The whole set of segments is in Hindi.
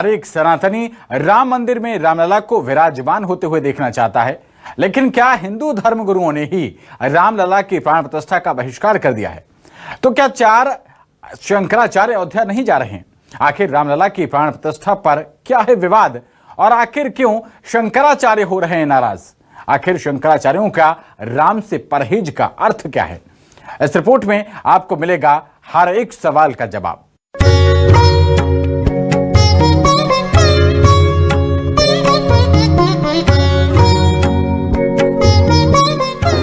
एक सनातनी राम मंदिर में रामलला को विराजमान होते हुए देखना चाहता है, लेकिन क्या हिंदू धर्मगुरुओं ने ही रामलला की प्राण प्रतिष्ठा का बहिष्कार कर दिया है? तो क्या 4 शंकराचार्य अयोध्या नहीं जा रहे हैं? आखिर रामलला की प्राण प्रतिष्ठा पर क्या है विवाद और आखिर क्यों शंकराचार्य हो रहे हैं नाराज? आखिर शंकराचार्यों का राम से परहेज का अर्थ क्या है? इस रिपोर्ट में आपको मिलेगा हर एक सवाल का जवाब।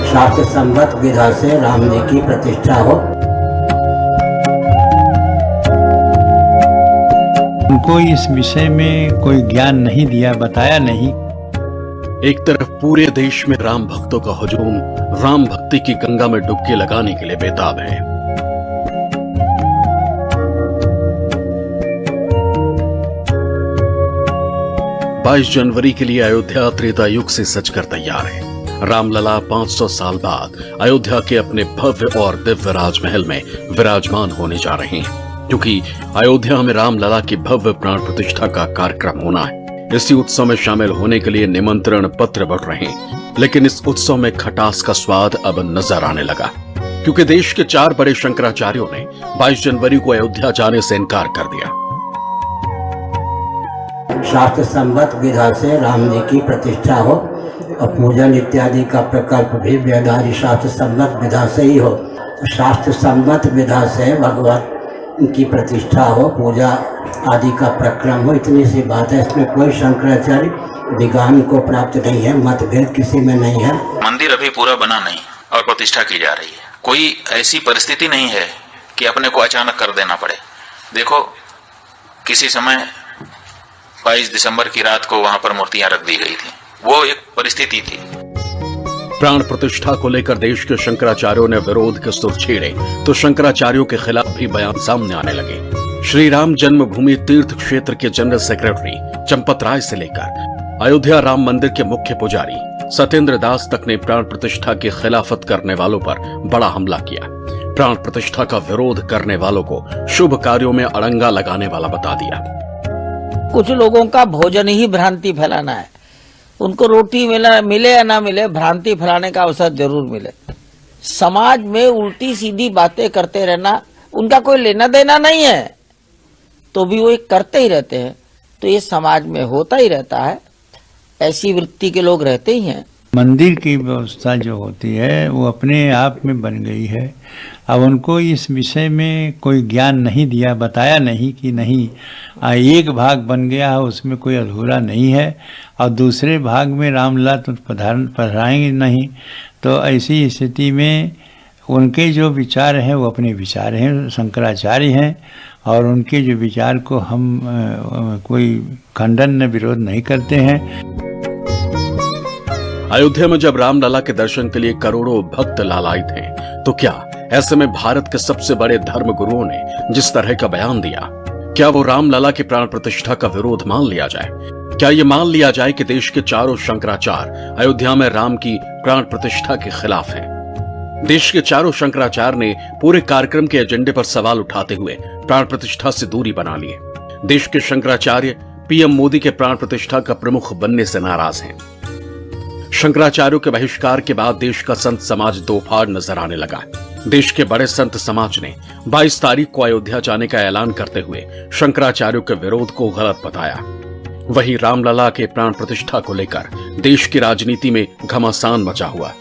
शास्त्र सम्मत विधा से राम जी की प्रतिष्ठा हो। उनको इस विषय में कोई ज्ञान नहीं दिया, बताया नहीं। एक तरफ पूरे देश में राम भक्तों का हुजूम राम भक्ति की गंगा में डुबकी लगाने के लिए बेताब है। बाईस जनवरी के लिए अयोध्या त्रेता युग से सजकर तैयार है। रामलला 500 साल बाद अयोध्या के अपने भव्य और दिव्य राजमहल में विराजमान होने जा रहे हैं, क्योंकि अयोध्या में रामलला की भव्य प्राण प्रतिष्ठा का कार्यक्रम होना है। इसी उत्सव में शामिल होने के लिए निमंत्रण पत्र बढ़ रहे हैं, लेकिन इस उत्सव में खटास का स्वाद अब नजर आने लगा, क्योंकि देश के 4 बड़े शंकराचार्यों ने 22 जनवरी को अयोध्या जाने से इनकार कर दिया। शास्त्र सम्मत विधा से राम जी की प्रतिष्ठा हो और पूजन इत्यादि का प्रकल्प भी वेदादि शास्त्र सम्मत विधा से ही हो। शास्त्र सम्मत विधा से भगवान की प्रतिष्ठा हो, पूजा आदि का प्रक्रम हो, इतनी सी बात है। इसमें कोई शंकराचार्य विज्ञान को प्राप्त नहीं है, मतभेद किसी में नहीं है। मंदिर अभी पूरा बना नहीं और प्रतिष्ठा की जा रही है। कोई ऐसी परिस्थिति नहीं है कि अपने को अचानक कर देना पड़े। देखो, किसी समय 22 दिसंबर की रात को वहां पर मूर्तियां रख दी गई थी, वो एक परिस्थिति थी। प्राण प्रतिष्ठा को लेकर देश के शंकराचार्यों ने विरोध के सुर छेड़े तो शंकराचार्यों के खिलाफ भी बयान सामने आने लगे। श्री राम जन्मभूमि तीर्थ क्षेत्र के जनरल सेक्रेटरी चंपत राय से लेकर अयोध्या राम मंदिर के मुख्य पुजारी सत्येंद्र दास तक ने प्राण प्रतिष्ठा की खिलाफत करने वालों पर बड़ा हमला किया। प्राण प्रतिष्ठा का विरोध करने वालों को शुभ कार्यों में अड़ंगा लगाने वाला बता दिया। कुछ लोगों का भोजन ही भ्रांति फैलाना है। उनको रोटी मिले या ना मिले, भ्रांति फैलाने का अवसर जरूर मिले। समाज में उल्टी सीधी बातें करते रहना, उनका कोई लेना देना नहीं है तो भी वो एक करते ही रहते हैं, तो ये समाज में होता ही रहता है। ऐसी वृत्ति के लोग रहते ही हैं। मंदिर की व्यवस्था जो होती है वो अपने आप में बन गई है। अब उनको इस विषय में कोई ज्ञान नहीं दिया, बताया नहीं कि नहीं एक भाग बन गया है, उसमें कोई अधूरा नहीं है और दूसरे भाग में रामलला तो पधराएंगे नहीं। तो ऐसी स्थिति में उनके जो विचार हैं वो अपने विचार हैं, शंकराचार्य हैं, और उनके जो विचार को हम कोई खंडन न विरोध नहीं करते हैं। अयोध्या में जब रामलला के दर्शन के लिए करोड़ों भक्त लालायित थे, तो क्या ऐसे में भारत के सबसे बड़े धर्म गुरुओं ने जिस तरह का बयान दिया, क्या वो रामलला की प्राण प्रतिष्ठा का विरोध मान लिया जाए? क्या ये मान लिया जाए कि देश के 4 शंकराचार्य अयोध्या में राम की प्राण प्रतिष्ठा के खिलाफ हैं? देश के 4 शंकराचार्य ने पूरे कार्यक्रम के एजेंडे पर सवाल उठाते हुए प्राण प्रतिष्ठा से दूरी बना ली है। देश के शंकराचार्य पीएम मोदी के प्राण प्रतिष्ठा का प्रमुख बनने से नाराज हैं। शंकराचार्यों के बहिष्कार के बाद देश का संत समाज दो फाड़ नजर आने लगा। देश के बड़े संत समाज ने 22 तारीख को अयोध्या जाने का ऐलान करते हुए शंकराचार्यों के विरोध को गलत बताया। वहीं रामलला के प्राण प्रतिष्ठा को लेकर देश की राजनीति में घमासान मचा हुआ।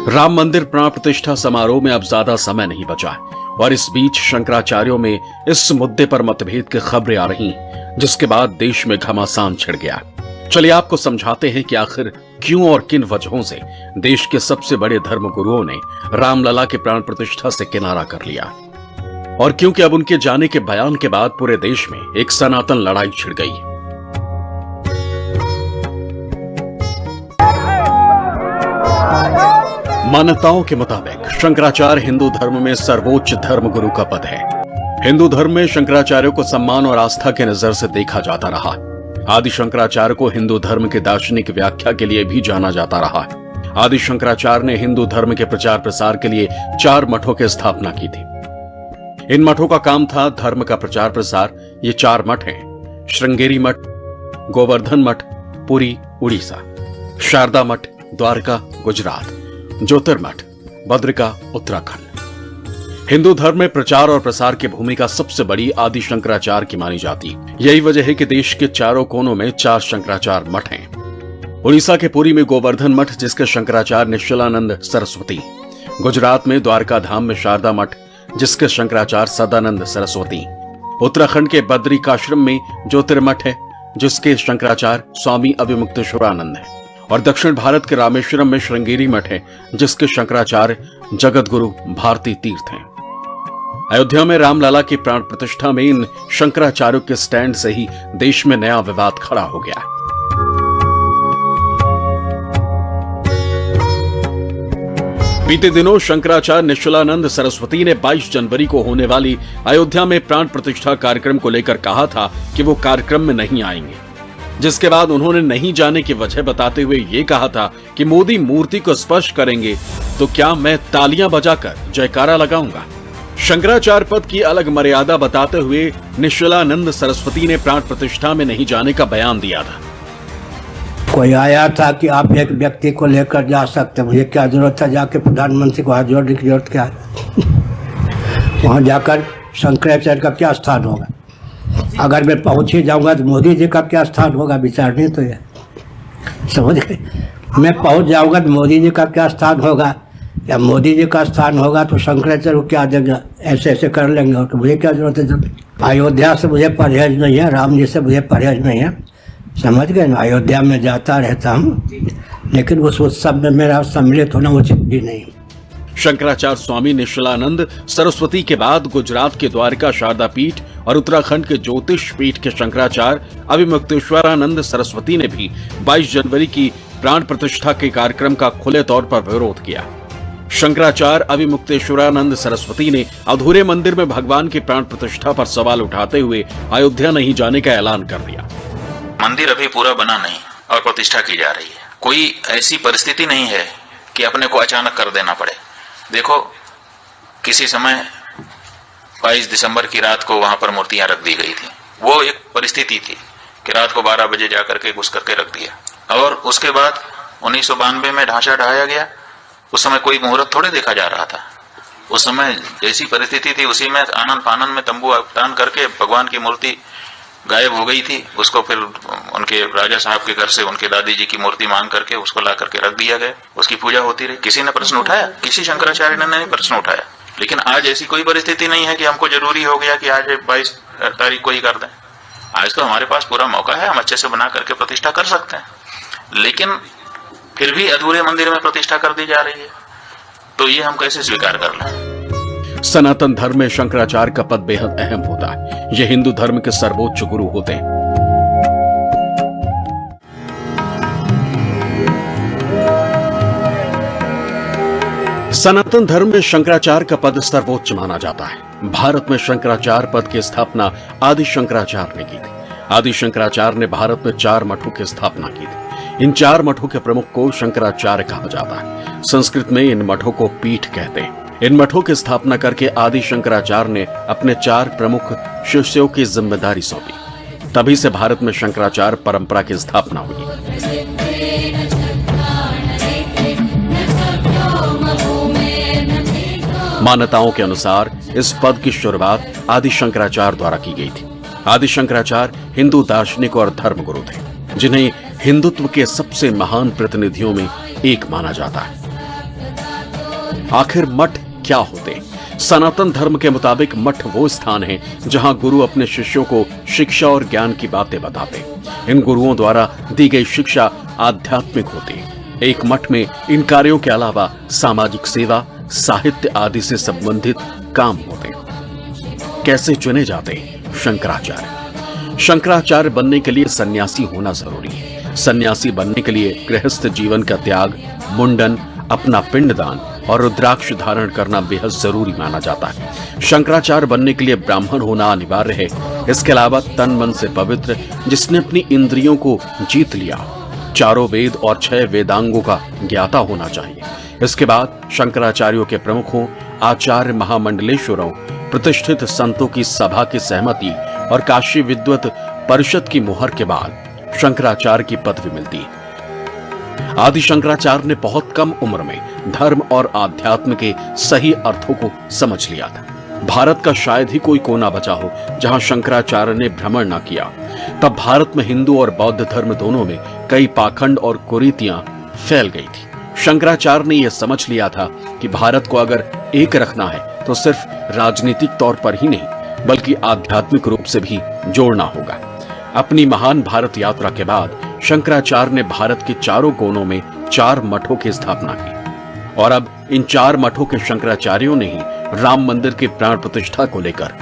राम मंदिर प्राण प्रतिष्ठा समारोह में अब ज्यादा समय नहीं बचा और इस बीच शंकराचार्यों में इस मुद्दे पर मतभेद की खबरें आ रही, जिसके बाद देश में घमासान छिड़ गया। चलिए आपको समझाते हैं कि आखिर क्यों और किन वजहों से देश के सबसे बड़े धर्मगुरुओं ने रामलला के प्राण प्रतिष्ठा से किनारा कर लिया, और क्योंकि अब उनके जाने के बयान के बाद पूरे देश में एक सनातन लड़ाई छिड़ गई। मान्यताओं के मुताबिक शंकराचार्य हिंदू धर्म में सर्वोच्च धर्मगुरु का पद है। हिंदू धर्म में शंकराचार्यों को सम्मान और आस्था के नजर से देखा जाता रहा। आदि शंकराचार्य को हिंदू धर्म के दार्शनिक व्याख्या के लिए भी जाना जाता रहा है। आदि शंकराचार्य ने हिंदू धर्म के प्रचार प्रसार के लिए 4 मठों की स्थापना की थी। इन मठों का काम था धर्म का प्रचार प्रसार। ये 4 मठ हैं: श्रृंगेरी मठ, गोवर्धन मठ पुरी उड़ीसा, शारदा मठ द्वारका गुजरात, ज्योतिर्मठ बद्रिका उत्तराखंड। हिंदू धर्म में प्रचार और प्रसार की भूमिका सबसे बड़ी आदि शंकराचार्य की मानी जाती है। यही वजह है कि देश के चारों कोनों में 4 शंकराचार्य मठ हैं। उड़ीसा के पुरी में गोवर्धन मठ, जिसके शंकराचार्य निश्चलानंद सरस्वती। गुजरात में द्वारका धाम में शारदा मठ, जिसके शंकराचार्य सदानंद सरस्वती। उत्तराखंड के बद्रिकाश्रम में ज्योतिर्मठ है, जिसके शंकराचार्य स्वामी अविमुक्तेश्वरानंद है। और दक्षिण भारत के रामेश्वरम में श्रृंगेरी मठ है, जिसके शंकराचार्य जगत गुरु भारती तीर्थ हैं। अयोध्या में रामलला की प्राण प्रतिष्ठा में इन शंकराचार्यों के स्टैंड से ही देश में नया विवाद खड़ा हो गया है। बीते दिनों शंकराचार्य निश्चलानंद सरस्वती ने 22 जनवरी को होने वाली अयोध्या में प्राण प्रतिष्ठा कार्यक्रम को लेकर कहा था कि वो कार्यक्रम में नहीं आएंगे, जिसके बाद उन्होंने नहीं जाने की वजह बताते हुए ये कहा था कि मोदी मूर्ति को स्पर्श करेंगे तो क्या मैं तालियां बजाकर जयकारा लगाऊंगा। शंकराचार्य पद की अलग मर्यादा बताते हुए निश्चलानंद सरस्वती ने प्राण प्रतिष्ठा में नहीं जाने का बयान दिया था। कोई आया था कि आप एक व्यक्ति को लेकर जा सकते, मुझे क्या जरूरत था जाके प्रधानमंत्री को हाथ जोड़ने की जरूरत क्या है। वहाँ जाकर शंकराचार्य का क्या स्थान होगा। अगर मैं पहुँच ही जाऊँगा तो मोदी जी का क्या स्थान होगा, विचारने तो ये समझ गए। मैं पहुँच जाऊँगा तो मोदी जी का क्या स्थान होगा, या मोदी जी का स्थान होगा तो शंकराचार्य को क्या देंगे, ऐसे ऐसे कर लेंगे। और मुझे क्या जरूरत है। जब अयोध्या से मुझे परहेज नहीं है, राम जी से मुझे परहेज नहीं है, समझ गए ना। अयोध्या में जाता रहता हूँ, लेकिन उस उत्सव में मेरा सम्मिलित होना उचित भी नहीं। शंकराचार्य स्वामी निश्चलानंद सरस्वती के बाद गुजरात के द्वारका शारदा पीठ और उत्तराखंड के ज्योतिष पीठ के शंकराचार्य अविमुक्तेश्वरानंद सरस्वती ने भी 22 जनवरी की प्राण प्रतिष्ठा के कार्यक्रम का खुले तौर पर विरोध किया। शंकराचार्य अविमुक्तेश्वरानंद सरस्वती ने अधूरे मंदिर में भगवान की प्राण प्रतिष्ठा पर सवाल उठाते हुए अयोध्या नहीं जाने का ऐलान कर दिया। मंदिर अभी पूरा बना नहीं और प्रतिष्ठा की जा रही है। कोई ऐसी परिस्थिति नहीं है कि अपने को अचानक कर देना पड़े। देखो, किसी समय 22 दिसंबर की रात को वहां पर मूर्तियां रख दी गई थी। वो एक परिस्थिति थी कि रात को 12 बजे जाकर के घुस करके रख दिया। और उसके बाद 1992 में ढांचा ढाया गया। उस समय कोई मुहूर्त थोड़े देखा जा रहा था। उस समय जैसी परिस्थिति थी उसी में आनंद फानंद में तंबू तान करके भगवान की मूर्ति गायब हो गई थी। उसको फिर उनके राजा साहब के घर से उनके दादी जी की मूर्ति मांग करके उसको ला करके रख दिया गया। उसकी पूजा होती रही। किसी ने प्रश्न उठाया? किसी शंकराचार्य ने नहीं प्रश्न उठाया। लेकिन आज ऐसी कोई परिस्थिति नहीं है कि हमको जरूरी हो गया कि आज 22 तारीख को ही कर दें। आज तो हमारे पास पूरा मौका है, हम अच्छे से बना करके प्रतिष्ठा कर सकते हैं। लेकिन फिर भी अधूरे मंदिर में प्रतिष्ठा कर दी जा रही है, तो ये हम कैसे स्वीकार कर लें। सनातन धर्म में शंकराचार्य का पद बेहद अहम होता है। ये हिंदू धर्म के सर्वोच्च गुरु होते हैं। सनातन धर्म में शंकराचार्य का पद सर्वोच्च माना जाता है। भारत में शंकराचार्य पद की स्थापना आदि शंकराचार्य ने की थी। आदि शंकराचार्य ने भारत में 4 मठों की स्थापना की थी। इन 4 मठों के प्रमुख को शंकराचार्य कहा जाता है। संस्कृत में इन मठों को पीठ कहते हैं। इन मठों की स्थापना करके आदि शंकराचार्य ने अपने 4 प्रमुख शिष्यों की जिम्मेदारी सौंपी। तभी से भारत में शंकराचार्य परंपरा की स्थापना हुई। मान्यताओं के अनुसार इस पद की शुरुआत आदि शंकराचार्य द्वारा की गई थी। आदि शंकराचार्य हिंदू दार्शनिक और धर्मगुरु थे, जिन्हें हिंदुत्व के सबसे महान प्रतिनिधियों में एक माना जाता है। आखिर मठ क्या होते? सनातन धर्म के मुताबिक मठ वो स्थान है जहां गुरु अपने शिष्यों को शिक्षा और ज्ञान की बातें बताते। इन गुरुओं द्वारा दी गई शिक्षा आध्यात्मिक होती है। एक मठ में इन कार्यों के अलावा सामाजिक सेवा, साहित्य आदि से संबंधित काम होते। कैसे चुने जाते? शंकराचार्य। शंकराचार्य बनने के लिए सन्यासी होना जरूरी है। सन्यासी बनने के लिए गृहस्थ जीवन का त्याग, मुंडन, अपना पिंडदान और रुद्राक्ष धारण करना बेहद जरूरी माना जाता है। शंकराचार्य बनने के लिए ब्राह्मण होना अनिवार्य है। इसके अलावा तन मन से पवित्र, जिसने अपनी इंद्रियों को जीत लिया, 4 वेद और 6 वेदांगों का ज्ञाता होना चाहिए। इसके बाद शंकराचार्यों के प्रमुखों आचार्य महामंडलेश्वरों प्रतिष्ठित संतों की सभा की सहमति और काशी विद्वत परिषद की मुहर के बाद शंकराचार्य की पदवी मिलती है। आदि शंकराचार्य ने बहुत कम उम्र में धर्म और आध्यात्म के सही अर्थों को समझ लिया था। भारत का शायद ही कोई कोना बचा हो जहां शंकराचार्य ने भ्रमण न किया। तब भारत में हिंदू और बौद्ध धर्म दोनों में कई पाखंड और कुरीतियां फैल गई थी। शंकराचार्य ने यह समझ लिया था कि भारत को अगर एक रखना है तो सिर्फ राजनीतिक तौर पर ही नहीं बल्कि आध्यात्मिक रूप से भी जोड़ना होगा। अपनी महान भारत यात्रा के बाद शंकराचार्य ने भारत के चारों कोनों में 4 मठों की स्थापना की और अब इन 4 मठों के शंकराचार्यों ने ही राम मंदिर की प्राण प्रतिष्ठा को लेकर